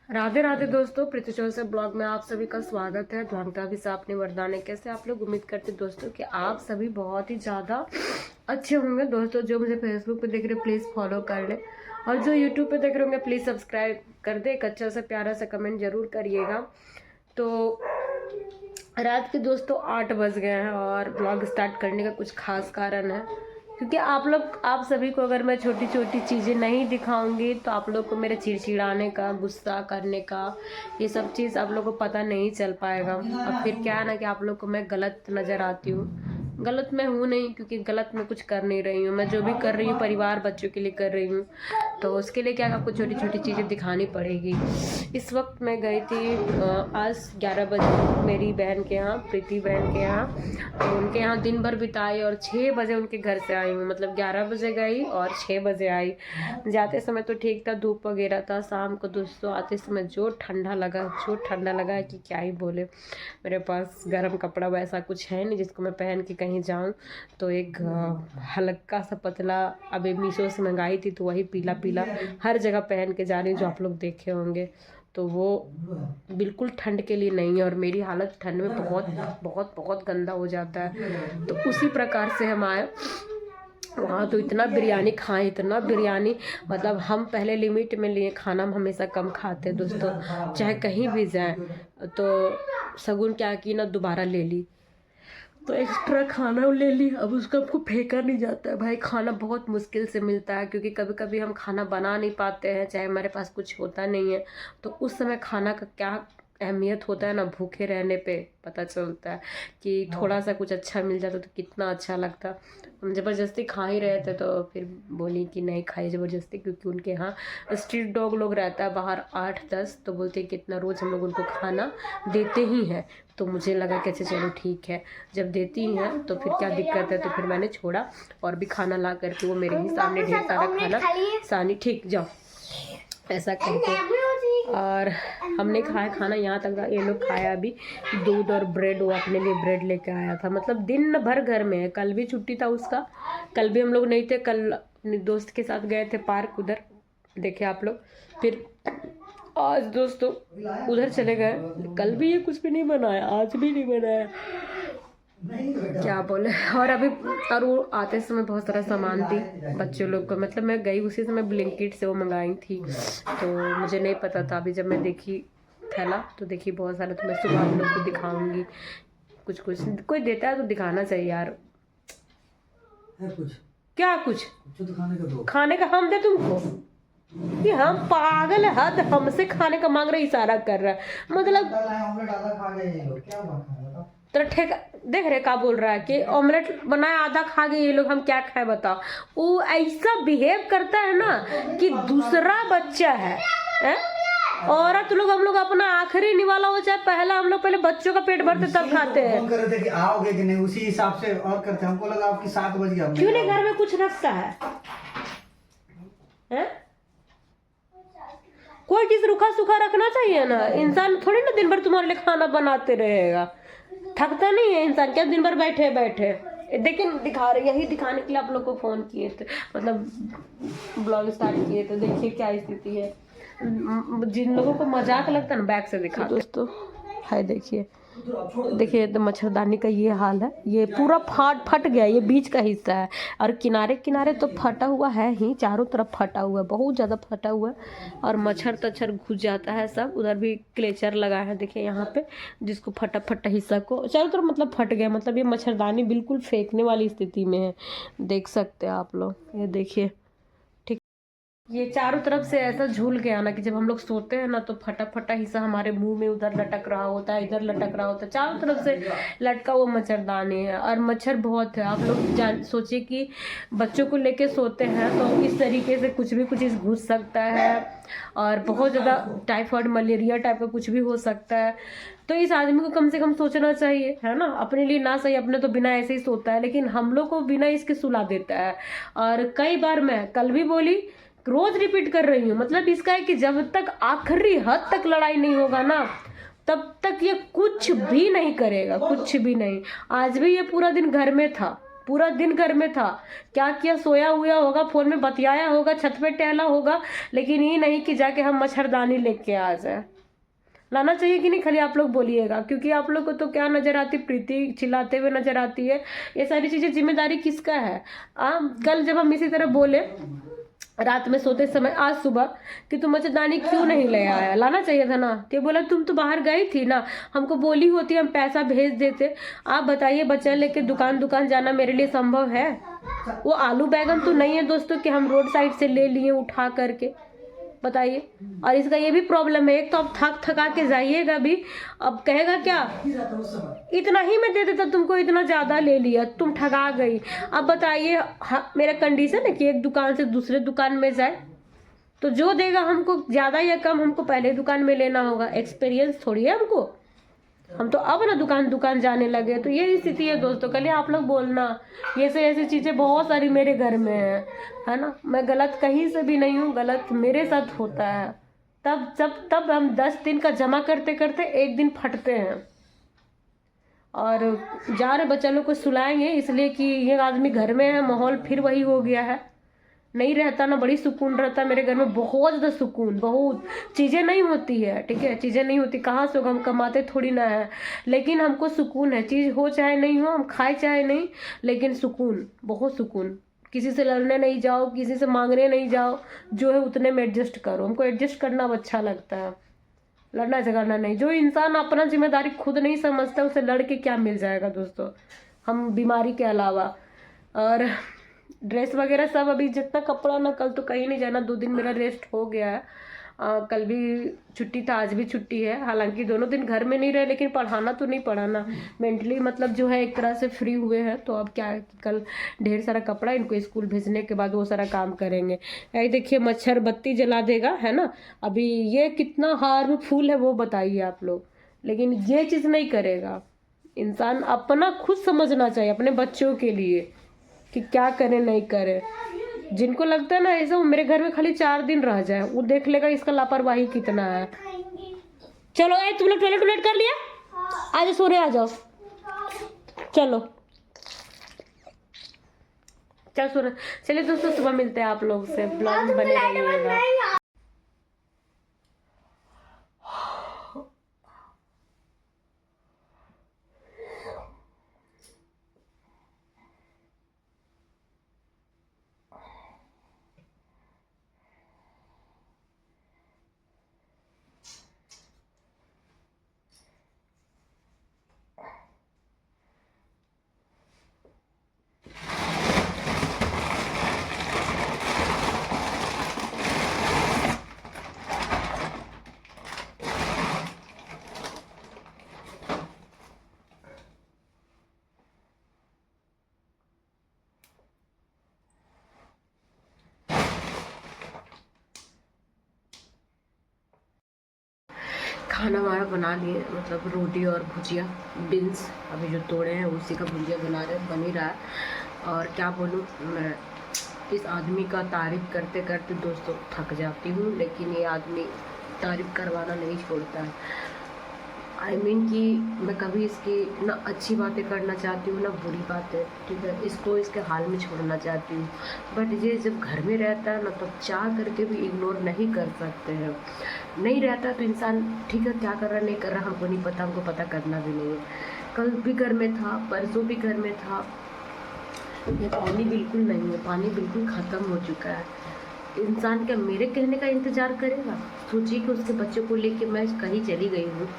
राधे राधे दोस्तों, प्रीति से ब्लॉग में आप सभी का स्वागत है। ढंगता भी साफ नहीं वरदाने कैसे आप लोग। उम्मीद करते दोस्तों कि आप सभी बहुत ही ज़्यादा अच्छे होंगे। दोस्तों जो मुझे फेसबुक पे देख रहे प्लीज़ फॉलो कर ले, और जो यूट्यूब पे देख रहे होंगे प्लीज़ सब्सक्राइब कर दे। एक अच्छा सा प्यारा सा कमेंट जरूर करिएगा। तो रात के दोस्तों 8 बज गए हैं और ब्लॉग स्टार्ट करने का कुछ खास कारण है, क्योंकि आप सभी को अगर मैं छोटी छोटी चीज़ें नहीं दिखाऊंगी तो आप लोग को मेरे चिड़चिड़ाने का, गुस्सा करने का, ये सब चीज़ आप लोग को पता नहीं चल पाएगा। और फिर क्या है ना कि आप लोग को मैं गलत नज़र आती हूँ। गलत मैं हूँ नहीं, क्योंकि गलत मैं कुछ कर नहीं रही हूँ। मैं जो भी कर रही हूँ परिवार बच्चों के लिए कर रही हूँ, तो उसके लिए क्या आपको छोटी छोटी चीज़ें दिखानी पड़ेगी। इस वक्त मैं गई थी आज 11 बजे मेरी बहन के यहाँ, प्रीति बहन के यहाँ। तो उनके यहाँ दिन भर बिताई और 6 बजे उनके घर से आई हूँ। मतलब 11 बजे गई और 6 बजे आई। जाते समय तो ठीक था, धूप वगैरह था। शाम को दोस्तों आते समय जो ठंडा लगा कि क्या ही बोले। मेरे पास गर्म कपड़ा वैसा कुछ है नहीं जिसको मैं पहन के कहीं जाऊं। तो एक हल्का सा पतला अभी मीशो से मंगाई थी, तो वही पीला पीला हर जगह पहन के जा रही हूँ, जो आप लोग देखे होंगे। तो वो बिल्कुल ठंड के लिए नहीं है, और मेरी हालत ठंड में बहुत बहुत बहुत गंदा हो जाता है। तो उसी प्रकार से हम आए वहाँ। तो इतना बिरयानी खाएं, इतना बिरयानी, मतलब हम पहले लिमिट में लिए खाना, हम हमेशा कम खाते हैं दोस्तों। चाहे कहीं भी जाएं तो सगुन क्या की ना दोबारा ले ली, तो एक्स्ट्रा खाना ले ली। अब उसको आपको फेंका नहीं जाता है भाई। खाना बहुत मुश्किल से मिलता है, क्योंकि कभी कभी हम खाना बना नहीं पाते हैं, चाहे हमारे पास कुछ होता नहीं है। तो उस समय खाना का क्या अहमियत होता है ना, भूखे रहने पे पता चलता है कि थोड़ा सा कुछ अच्छा मिल जाता तो कितना अच्छा लगता। हम ज़बरदस्ती खा ही रहे थे, तो फिर बोली कि नहीं खाई ज़बरदस्ती, क्योंकि उनके यहाँ स्ट्रीट डॉग लोग रहता है बाहर 8-10, तो बोलते हैं कि इतना रोज़ हम लोग उनको खाना देते ही हैं। तो मुझे लगा कि अच्छा चलो ठीक है, जब देती हैं तो फिर क्या दिक्कत है। तो फिर मैंने छोड़ा और भी खाना ला करके वो मेरे ही सामने ढेर सारा खाना सानी ठीक जाओ ऐसा करके। और हमने खाया खाना यहाँ तक ये लोग खाया अभी दूध और ब्रेड। वो अपने लिए ब्रेड लेके आया था। मतलब दिन भर घर में है। कल भी छुट्टी था उसका, कल भी हम लोग नहीं थे। कल अपने दोस्त के साथ गए थे पार्क, उधर देखे आप लोग। फिर आज दोस्तों उधर चले गए। कल भी ये कुछ भी नहीं बनाया, आज भी नहीं बनाया, क्या बोले। और अभी और वो आते समय बहुत सारा सामान थी बच्चों लोग को। मतलब मैं गई उसी समय ब्लिंकिट से वो मंगाई थी, तो मुझे नहीं पता था। अभी जब मैं देखी थैला तो देखी बहुत सारा। तो मैं सुबह आप लोग को दिखाऊंगी। कुछ कुछ कोई देता है तो दिखाना चाहिए यार। कुछ क्या कुछ तो खाने का हम दे तुमको कि हम पागल है। हद हमसे खाने का मांग रहे, इशारा कर रहा है। मतलब तो ठेका देख रहे का बोल रहा है कि ऑमलेट बनाया आधा खा गए ये लोग, हम क्या खाए बताओ। वो ऐसा बिहेव करता है ना कि दूसरा बच्चा है औरत लोग। हम लोग अपना आखिरी निवाला हो चाहे पहला, हम लोग पहले बच्चों का पेट भरते तब खाते हैं। कर रहे थे कि आओगे कि नहीं, उसी हिसाब से और करते। हमको लगा आपकी 7 बज गया। क्यों नहीं घर में कुछ रखता है? कोई चीज रूखा सूखा रखना चाहिए ना। इंसान थोड़ी ना दिन भर तुम्हारे लिए खाना बनाते रहेगा। थकता नहीं है इंसान क्या दिन भर बैठे बैठे। लेकिन दिखा रहे, यही दिखाने के लिए आप लोग को फोन किए थे, मतलब ब्लॉग स्टार्ट किए। तो देखिए क्या स्थिति है। जिन लोगों को मजाक लगता है ना बैक से दिखा दोस्तों है। देखिए तो मच्छरदानी का ये हाल है। ये पूरा फट गया, ये बीच का हिस्सा है, और किनारे किनारे तो फटा हुआ है ही, चारों तरफ फटा हुआ है, बहुत ज़्यादा फटा हुआ है। और मच्छर तच्छर घुस जाता है सब। उधर भी क्लेचर लगा है देखिए यहाँ पे, जिसको फटा हिस्सा को चारों तरफ मतलब फट गया। मतलब ये मच्छरदानी बिल्कुल फेंकने वाली स्थिति में है, देख सकते हैं आप लोग। ये देखिए ये चारों तरफ से ऐसा झूल गया ना कि जब हम लोग सोते हैं ना तो फटा हिस्सा हमारे मुंह में उधर लटक रहा होता है, इधर लटक रहा होता है। चारों तरफ से लटका वो मच्छरदानी है, और मच्छर बहुत है। आप लोग सोचिए कि बच्चों को लेके सोते हैं तो इस तरीके से कुछ भी कुछ घुस सकता है, और बहुत ज़्यादा टाइफाइड मलेरिया टाइप का कुछ भी हो सकता है। तो इस आदमी को कम से कम सोचना चाहिए, है ना। अपने लिए ना सही, अपने तो बिना ऐसे ही सोता है, लेकिन हम लोग को बिना इसके सुला देता है। और कई बार मैं कल भी बोली, रोज रिपीट कर रही हूँ। मतलब इसका है कि जब तक आखिरी हद तक लड़ाई नहीं होगा ना, तब तक ये कुछ भी नहीं करेगा, कुछ भी नहीं। आज भी ये पूरा दिन घर में था, पूरा दिन घर में था, क्या किया, सोया हुआ होगा, फोन में बतियाया होगा, छत पे टहला होगा, लेकिन ये नहीं कि जाके हम मच्छरदानी लेके आ जाए। लाना चाहिए कि नहीं, खाली आप लोग बोलिएगा, क्योंकि आप लोग को तो क्या नजर आती, प्रीति चिल्लाते हुए नजर आती है। ये सारी चीजें जिम्मेदारी किसका है? कल जब हम इसी तरह बोले रात में सोते समय, आज सुबह, कि तुम मच्छरदानी क्यों नहीं ले आया, लाना चाहिए था ना। तो बोला तुम तो बाहर गई थी ना, हमको बोली होती हम पैसा भेज देते। आप बताइए, बच्चा लेके दुकान जाना मेरे लिए संभव है? वो आलू बैगन तो नहीं है दोस्तों कि हम रोड साइड से ले लिए उठा करके, बताइए। और इसका ये भी प्रॉब्लम है, एक तो अब थका के जाइएगा भी, अब कहेगा क्या, इतना ही मैं दे देता तुमको, इतना ज्यादा ले लिया, तुम ठगा गई। अब बताइए, मेरा कंडीशन है कि एक दुकान से दूसरे दुकान में जाए, तो जो देगा हमको ज्यादा या कम, हमको पहले दुकान में लेना होगा। एक्सपीरियंस थोड़ी है हमको, हम तो अब ना दुकान जाने लगे। तो ये स्थिति है दोस्तों। कल आप लोग बोलना, ये से ऐसी चीज़ें बहुत सारी मेरे घर में है ना। मैं गलत कहीं से भी नहीं हूँ, गलत मेरे साथ होता है। तब हम 10 दिन का जमा करते करते एक दिन फटते हैं। और जा रहे बच्चा लोग को सुलाएंगे, इसलिए कि ये आदमी घर में है, माहौल फिर वही हो गया है। नहीं रहता ना, बड़ी सुकून रहता मेरे घर में, बहुत ज़्यादा सुकून। बहुत चीज़ें नहीं होती है, ठीक है, चीज़ें नहीं होती, कहाँ से हम कमाते थोड़ी ना है, लेकिन हमको सुकून है। चीज़ हो चाहे नहीं हो, हम खाए चाहे नहीं, लेकिन सुकून, बहुत सुकून। किसी से लड़ने नहीं जाओ, किसी से मांगने नहीं जाओ, जो है उतने में एडजस्ट करो। हमको एडजस्ट करना अच्छा लगता है, लड़ना झगड़ना नहीं। जो इंसान अपना जिम्मेदारी खुद नहीं समझता, उसे लड़ के क्या मिल जाएगा दोस्तों, हम बीमारी के अलावा। और ड्रेस वगैरह सब, अभी जितना कपड़ा ना, कल तो कहीं नहीं जाना, 2 दिन मेरा रेस्ट हो गया है। कल भी छुट्टी था, आज भी छुट्टी है। हालांकि दोनों दिन घर में नहीं रहे, लेकिन पढ़ाना तो नहीं पढ़ाना, मेंटली मतलब जो है एक तरह से फ्री हुए हैं। तो अब क्या है कि कल ढेर सारा कपड़ा, इनको स्कूल भेजने के बाद वो सारा काम करेंगे। यही देखिए, मच्छर बत्ती जला देगा, है ना। अभी ये कितना हार्मफुल है वो बताइए आप लोग, लेकिन ये चीज़ नहीं करेगा। इंसान अपना खुद समझना चाहिए अपने बच्चों के लिए कि क्या करे नहीं करे। जिनको लगता है ना ऐसा, वो मेरे घर में खाली 4 दिन रह जाए, वो देख लेगा इसका लापरवाही कितना है। चलो तुम लोग टॉयलेट कर लिया, आज सोने आ जाओ, चलो चल सोने। चलिए दोस्तों, सुबह मिलते हैं आप लोग से, ब्लॉग में बने रहिएगा। खाना हमारा बना लिए, मतलब रोटी और भुजिया, बीन्स अभी जो तोड़े हैं उसी का भुजिया बना रहे, बन ही रहा है। और क्या बोलूँ, मैं इस आदमी का तारीफ़ करते करते दोस्तों थक जाती हूँ, लेकिन ये आदमी तारीफ़ करवाना नहीं छोड़ता है। I mean कि मैं कभी इसकी ना अच्छी बातें करना चाहती हूँ ना बुरी बातें, ठीक है, इसको इसके हाल में छोड़ना चाहती हूँ। बट ये जब घर में रहता है ना, तो चाह करके भी इग्नोर नहीं कर सकते हैं। नहीं रहता तो इंसान, ठीक है, क्या कर रहा नहीं कर रहा हमको नहीं पता, हमको पता करना भी नहीं है। कल भी घर में था, परसों भी घर में था। ये पानी बिल्कुल नहीं है, पानी बिल्कुल ख़त्म हो चुका है। इंसान क्या मेरे कहने का इंतज़ार करेगा? सोचिए कि उसके बच्चों को लेके मैं कहीं चली गई हूँ,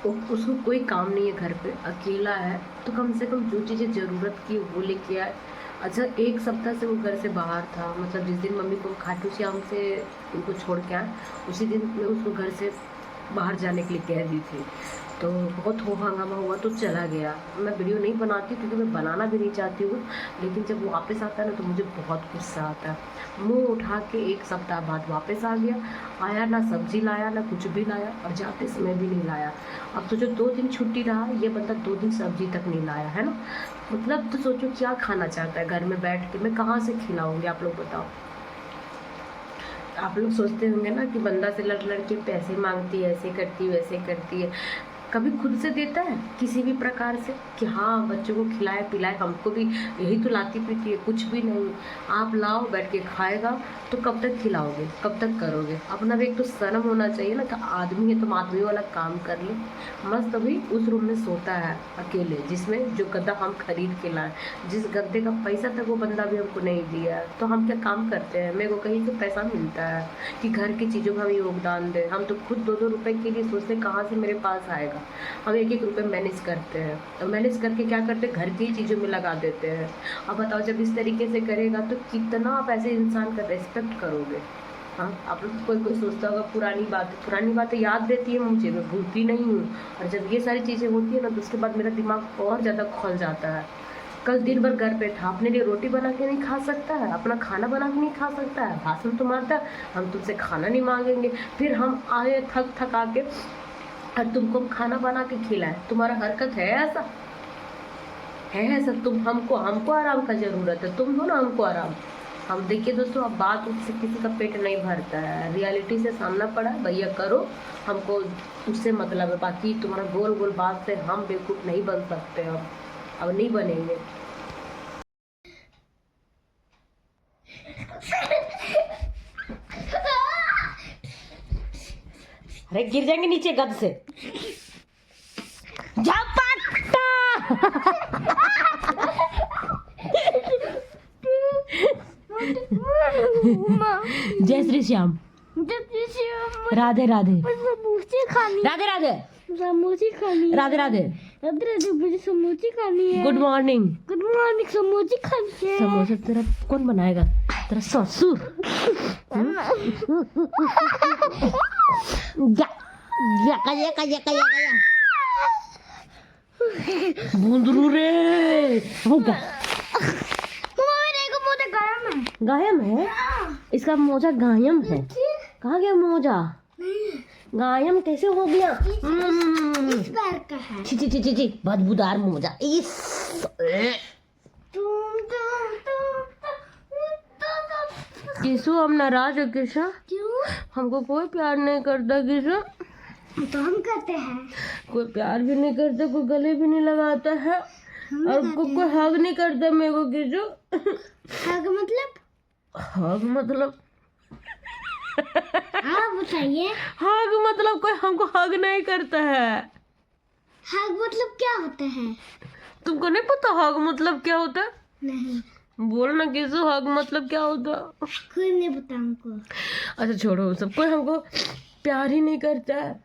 उसको कोई काम नहीं है, घर पे अकेला है, तो कम से कम जो चीज़ें ज़रूरत की वो लेके आए। अच्छा, 1 सप्ताह से वो घर से बाहर था, मतलब जिस दिन मम्मी को खाटू श्याम से उनको छोड़ के आए, उसी दिन मैं उसको घर से बाहर जाने के लिए कह दी थी। तो बहुत हो हंगामा हुआ तो चला गया। मैं वीडियो नहीं बनाती क्योंकि मैं बनाना भी नहीं चाहती हूँ, लेकिन जब वो वापस आता है ना तो मुझे बहुत गुस्सा आता है। मुंह उठा के 1 सप्ताह बाद वापस आ गया, आया ना सब्जी लाया ना कुछ भी लाया, और जाते समय भी नहीं लाया। अब तो जो 2 दिन छुट्टी रहा, ये बंदा 2 दिन सब्जी तक नहीं लाया, है ना। मतलब तो सोचो क्या खाना चाहता है घर में बैठ के, मैं कहाँ से खिलाऊँगी, आप लोग बताओ। आप लोग सोचते होंगे ना कि बंदा से लड़ लड़ के पैसे मांगती है, ऐसे करती है वैसे करती है। कभी खुद से देता है किसी भी प्रकार से कि हाँ बच्चों को खिलाए पिलाए, हमको भी यही तो लाती पीती है, कुछ भी नहीं। आप लाओ बैठ के खाएगा तो कब तक खिलाओगे, कब तक करोगे? अपना भी एक तो शर्म होना चाहिए ना कि आदमी है तुम आदमी वाला काम कर ले। मस्त अभी उस रूम में सोता है अकेले, जिसमें जो गद्दा हम खरीद के लाए, जिस गद्दे का पैसा तक वो बंदा भी हमको नहीं दिया। तो हम क्या काम करते हैं? मेरे को कहीं से पैसा मिलता है कि घर की चीज़ों का हम योगदान दें? हम तो खुद 2-2 रुपए के लिए सोचते कहाँ से मेरे पास आएगा। हम 1-1 रुपये मैनेज करते हैं, और मैनेज करके क्या करते हैं, घर की चीज़ों में लगा देते हैं। अब बताओ जब इस तरीके से करेगा तो कितना आप ऐसे इंसान का रेस्पेक्ट करोगे? हाँ, आप लोग कोई सोचता होगा पुरानी बातें याद रहती है मुझे, मैं भूलती नहीं हूँ। और जब ये सारी चीज़ें होती है ना तो उसके बाद मेरा दिमाग और ज़्यादा खौल जाता है। कल दिन भर घर पे था, अपने लिए रोटी बना के नहीं खा सकता है, अपना खाना बना के नहीं खा सकता है, भाषण तो मारता है हम तुमसे खाना नहीं मांगेंगे। फिर हम आए थक आके और तुमको हम खाना बना के खिलाए। तुम्हारा हरकत है ऐसा? तुम हमको आराम का ज़रूरत है, तुम दो ना हमको आराम। हम देखिए दोस्तों, अब बात उससे किसी का पेट नहीं भरता है, रियलिटी से सामना पड़ा, भैया करो, हमको उससे मतलब है। बाकी तुम्हारा गोल गोल बात से हम बेवकूफ़ नहीं बन सकते, अब नहीं बनेंगे। अरे गिर जाएंगे नीचे गद से। जय श्री श्याम, राधे राधे, राधे राधे, समोसे खानी है। राधे राधे, राधे राधे, मुझे समोसे खानी है। Good morning. समोसे खानी है। समोसा तेरा कौन बनाएगा? तेरा ससुर। बूंदरू रे, होगा गायम है, इसका मोजा गायम है। कहाँ गया मोजा? गायम कैसे हो गया? इस बार का है। ची ची ची ची ची, बदबूदार मोजा। इस किसु हम नाराज है किशा, क्यों? हमको कोई प्यार नहीं करता किशा। तो हम करते हैं। कोई प्यार भी नहीं करता, कोई गले भी नहीं लगाता है, और कोई हग नहीं करता मेरे को किशु। हग मतलब? हग मतलब आप बताइए। हग मतलब कोई हमको हग नहीं करता है। हग मतलब क्या होता है? तुमको नहीं पता हग मतलब क्या होता है? नहीं। बोल ना किसु, हग मतलब क्या होता? कोई नहीं पता हमको। अच्छा छोड़ो सब, कोई हमको प्यार ही नहीं करता है।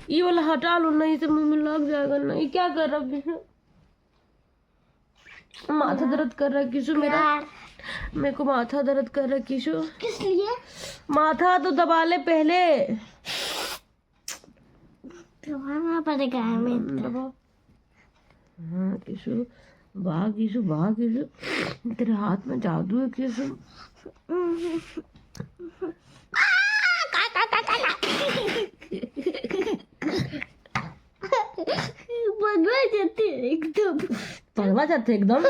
ये वाला हटा लो ना, इसे मुंह में लग जाएगा ना। ये क्या कर रहा है किशु? माथा दर्द कर रहा है किशु मेरा, मेरे को माथा दर्द कर रहा है किशु। किस लिए? माथा तो दबा ले पहले, दबाना पड़ेगा हमें। दबा। हाँ किशु, वाह किशु, वाह किशु, तेरे हाथ में जादू है किशु। बनवा जाते हैं एकदम। पगला जाते एकदम।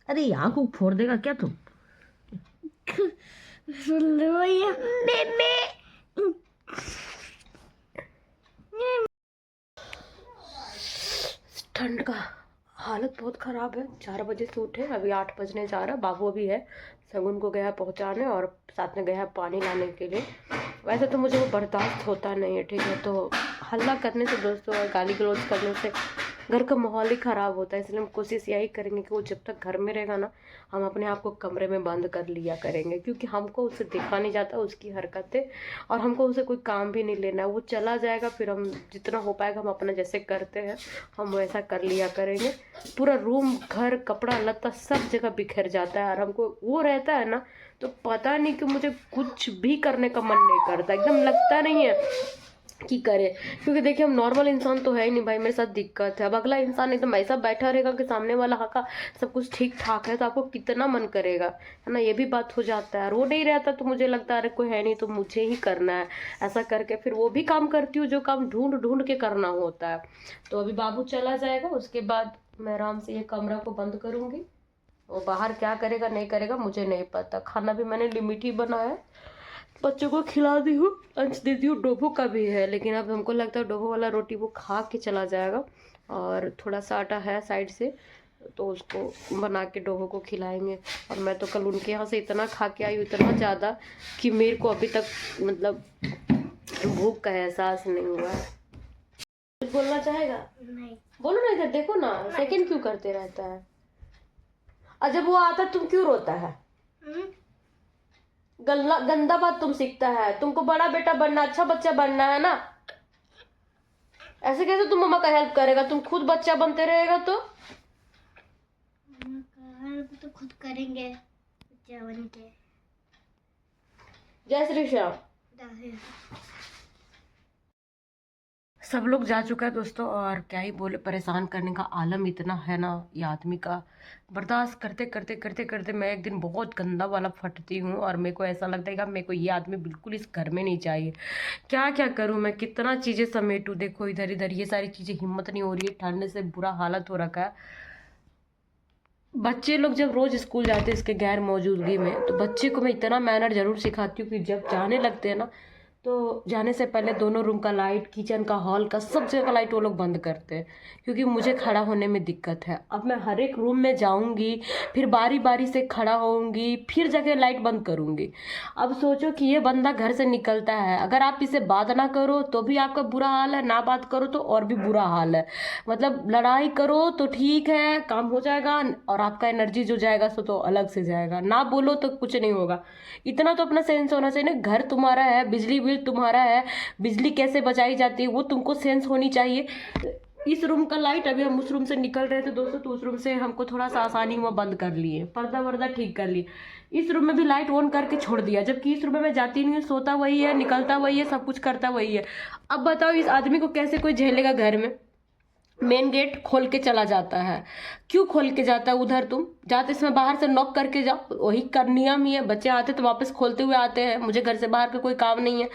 अरे यहाँ को फोड़ देगा क्या तुम? सुन लो ये ठंड का हालत बहुत ख़राब है। 4 बजे से उठे, अभी 8 बजने जा रहा। बाबू अभी है, सगुन को गया पहुंचाने और साथ में गया पानी लाने के लिए। वैसे तो मुझे वो बर्दाश्त होता नहीं है, ठीक है, तो हल्ला करने से दोस्तों और गाली गलौज करने से घर का माहौल ही ख़राब होता है। इसलिए हम कोशिश यही करेंगे कि वो जब तक घर में रहेगा ना, हम अपने आप को कमरे में बंद कर लिया करेंगे, क्योंकि हमको उससे देखा नहीं जाता उसकी हरकतें, और हमको उसे कोई काम भी नहीं लेना है। वो चला जाएगा, फिर हम जितना हो पाएगा हम अपना जैसे करते हैं हम वैसा कर लिया करेंगे। पूरा रूम, घर, कपड़ा लत्ता सब जगह बिखर जाता है, और हमको वो रहता है ना तो पता नहीं कि मुझे कुछ भी करने का मन नहीं करता, एकदम लगता नहीं है कि करे। क्योंकि देखिए हम नॉर्मल इंसान तो है ही नहीं भाई, मेरे साथ दिक्कत है। अब अगला इंसान एकदम ऐसा बैठा रहेगा कि सामने वाला का सब कुछ ठीक ठाक है, तो आपको कितना मन करेगा, है ना, ये भी बात हो जाता है। और वो नहीं रहता तो मुझे लगता है अरे कोई है नहीं तो मुझे ही करना है, ऐसा करके फिर वो भी काम करती हूँ जो काम ढूंढ ढूंढ के करना होता है। तो अभी बाबू चला जाएगा, उसके बाद मैं आराम से ये कमरा को बंद करूँगी। वो बाहर क्या करेगा नहीं करेगा मुझे नहीं पता। खाना भी मैंने लिमिट ही बनाया है, बच्चों को खिला दी हूँ, लंच दे दी हूँ। डोभो का भी है, लेकिन अब हमको लगता है डोभो वाला रोटी वो खा के चला जाएगा, और थोड़ा सा आटा है साइड से, तो उसको बना के डोभो को खिलाएंगे। और मैं तो कल उनके यहाँ से इतना खा के आई हूँ, इतना ज़्यादा कि मेरे को अभी तक मतलब भूख का एहसास नहीं हुआ है। कुछ बोलना चाहेगा? नहीं। बोलो ना, इधर देखो ना, सेकंड क्यों करते रहता है? और जब वो आता तुम क्यों रोता है? गंदा बात तुम सीखता है। तुमको बड़ा बेटा बनना, अच्छा बच्चा बनना है ना। ऐसे कैसे तुम मम्मा का हेल्प करेगा? तुम खुद बच्चा बनते रहेगा तो हेल्प तो खुद करेंगे बच्चा बन के। जय श्री श्याम। सब लोग जा चुका है दोस्तों, और क्या ही बोले, परेशान करने का आलम इतना है ना ये आदमी का। बर्दाश्त करते करते करते करते मैं एक दिन बहुत गंदा वाला फटती हूँ, और मेरे को ऐसा लगता है कि मेरे को ये आदमी बिल्कुल इस घर में नहीं चाहिए। क्या क्या करूँ मैं, कितना चीज़ें समेटूँ। देखो इधर इधर ये सारी चीज़ें, हिम्मत नहीं हो रही है, ठंड से बुरा हालत हो रखा है। बच्चे लोग जब रोज़ स्कूल जाते हैं इसके गैर मौजूदगी में, तो बच्चे को मैं इतना मैनर ज़रूर सिखाती हूँ कि जब जाने लगते हैं ना, तो जाने से पहले दोनों रूम का लाइट, किचन का, हॉल का, सब जगह का लाइट वो लोग बंद करते हैं, क्योंकि मुझे खड़ा होने में दिक्कत है। अब मैं हर एक रूम में जाऊंगी, फिर बारी बारी से खड़ा होऊंगी, फिर जाके लाइट बंद करूंगी। अब सोचो कि ये बंदा घर से निकलता है, अगर आप इसे बात ना करो तो भी आपका बुरा हाल है, ना बात करो तो और भी बुरा हाल है। मतलब लड़ाई करो तो ठीक है, काम हो जाएगा, और आपका एनर्जी जो जाएगा सो तो अलग से जाएगा, ना बोलो तो कुछ नहीं होगा। इतना तो अपना सेंस होना चाहिए ना। घर तुम्हारा है, बिजली बिल तुम्हारा है, बिजली कैसे बचाई जाती है वो तुमको सेंस होनी चाहिए। इस रूम का लाइट, अभी हम उस रूम से निकल रहे थे दोस्तों, तो उस रूम से हमको थोड़ा सा आसानी हुआ, बंद कर लिए, पर्दा वर्दा ठीक कर लिए। इस रूम में भी लाइट ऑन करके छोड़ दिया, जबकि इस रूम में मैं जाती नहीं हूँ, सोता वही है, निकलता वही है, सब कुछ करता वही है। अब बताओ इस आदमी को कैसे कोई झेलेगा घर में? मेन गेट खोल के चला जाता है। क्यों खोल के जाता है? उधर तुम जाते समय बाहर से नॉक करके जाओ, वही कर नियम ही है। बच्चे आते तो वापस खोलते हुए आते हैं, मुझे घर से बाहर का कोई काम नहीं है।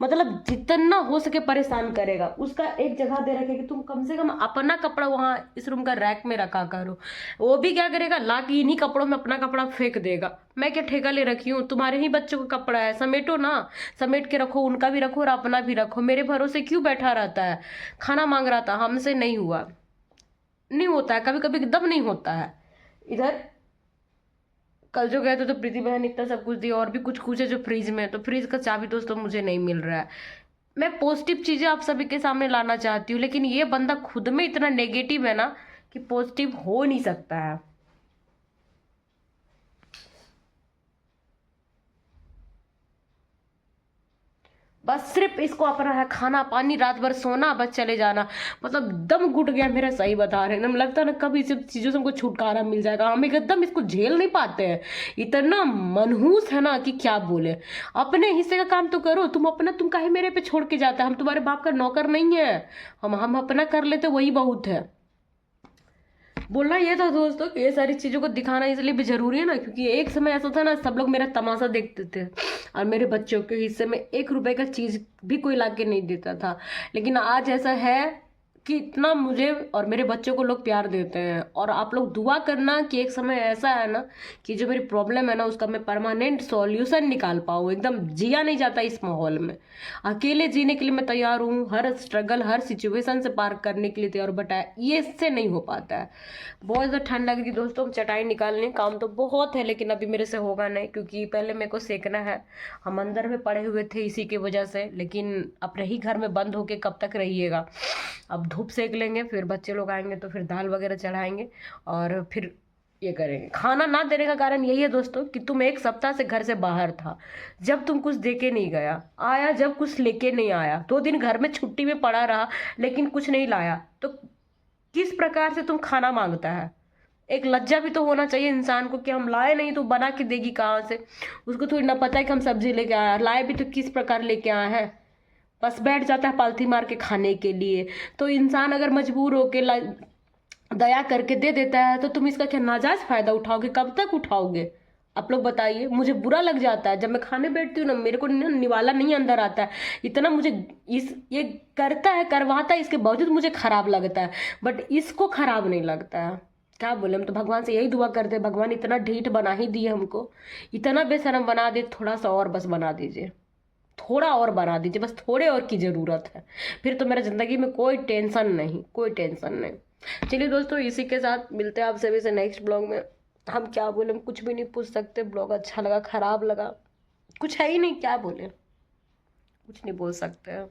मतलब जितना हो सके परेशान करेगा। उसका एक जगह दे रखे कि तुम कम से कम अपना कपड़ा वहाँ इस रूम का रैक में रखा करो। वो भी क्या करेगा, ला के इन्हीं कपड़ों में अपना कपड़ा फेंक देगा। मैं क्या ठेका ले रखी हूँ? तुम्हारे ही बच्चों का कपड़ा है, समेटो ना, समेट के रखो, उनका भी रखो और अपना भी रखो। मेरे भरोसे क्यों बैठा रहता है? खाना मांग रहा था, हमसे नहीं हुआ, नहीं होता है, कभी कभी एकदम नहीं होता है। इधर कल जो गए थे तो प्रीति बहन इतना सब कुछ दी, और भी कुछ कुछ है जो फ्रिज में है, तो फ्रिज का चाबी दोस्तों मुझे नहीं मिल रहा है। मैं पॉजिटिव चीजें आप सभी के सामने लाना चाहती हूँ, लेकिन ये बंदा खुद में इतना नेगेटिव है ना कि पॉजिटिव हो नहीं सकता है। बस सिर्फ इसको अपना है, खाना पानी, रात भर सोना, बस चले जाना। मतलब दम घुट गया मेरा, सही बता रहे हैं। एकदम लगता है ना कभी इस चीज़ों से हमको छुटकारा मिल जाएगा। हम एकदम इसको झेल नहीं पाते हैं, इतना मनहूस है ना कि क्या बोले। अपने हिस्से का काम तो करो तुम अपना, तुम काहे मेरे पे छोड़ के जाता है? हम तुम्हारे बाप का नौकर नहीं है, हम अपना कर लेते वही बहुत है। बोलना ये था दोस्तों कि ये सारी चीज़ों को दिखाना इसलिए भी जरूरी है ना, क्योंकि एक समय ऐसा था ना, सब लोग मेरा तमाशा देखते थे, और मेरे बच्चों के हिस्से में 1 रुपए का चीज़ भी कोई ला के नहीं देता था। लेकिन आज ऐसा है कि इतना मुझे और मेरे बच्चों को लोग प्यार देते हैं। और आप लोग दुआ करना कि एक समय ऐसा है ना कि जो मेरी प्रॉब्लम है ना उसका मैं परमानेंट सॉल्यूशन निकाल पाऊँ। एकदम जिया नहीं जाता इस माहौल में, अकेले जीने के लिए मैं तैयार हूँ, हर स्ट्रगल हर सिचुएशन से पार करने के लिए तैयार, बट ये इससे नहीं हो पाता है। बहुत ज़्यादा ठंड लग रही दोस्तों, हम चटाई निकालने, काम तो बहुत है लेकिन अभी मेरे से होगा नहीं, क्योंकि पहले मेरे को सेकना है। हम अंदर में पड़े हुए थे इसी की वजह से, लेकिन अपने ही घर में बंद होके कब तक रहिएगा। अब धूप सेक लेंगे, फिर बच्चे लोग आएंगे तो फिर दाल वगैरह चढ़ाएंगे, और फिर ये करेंगे। खाना ना देने का कारण यही है दोस्तों कि तुम 1 सप्ताह से घर से बाहर था, जब तुम कुछ दे के नहीं गया, आया जब कुछ लेके नहीं आया, 2 दिन घर में छुट्टी में पड़ा रहा लेकिन कुछ नहीं लाया, तो किस प्रकार से तुम खाना मांगता है? एक लज्जा भी तो होना चाहिए इंसान को कि हम लाए नहीं तो बना के देगी कहाँ से? उसको थोड़ी ना पता है कि हम सब्जी लेके आए, लाए भी तो किस प्रकार लेके आए हैं। बस बैठ जाता है पालथी मार के खाने के लिए। तो इंसान अगर मजबूर होके दया करके दे देता है तो तुम इसका क्या नाजायज फायदा उठाओगे? कब तक उठाओगे आप लोग बताइए? मुझे बुरा लग जाता है जब मैं खाने बैठती हूँ ना, मेरे को निवाला नहीं अंदर आता है, इतना मुझे ये करता है, करवाता है, इसके बावजूद मुझे खराब लगता है, बट इसको खराब नहीं लगता है। क्या बोले, हम तो भगवान से यही दुआ करते हैं, भगवान इतना ढीठ बना ही दिए हमको, इतना बेशरम बना दे, थोड़ा सा और बस बना दीजिए। थोड़ा और बढ़ा दीजिए, बस थोड़े और की ज़रूरत है, फिर तो मेरा ज़िंदगी में कोई टेंशन नहीं, कोई टेंशन नहीं। चलिए दोस्तों, इसी के साथ मिलते हैं आप सभी से नेक्स्ट ब्लॉग में। हम क्या बोले, हम कुछ भी नहीं पूछ सकते, ब्लॉग अच्छा लगा खराब लगा कुछ है ही नहीं, क्या बोले, कुछ नहीं बोल सकते हैं।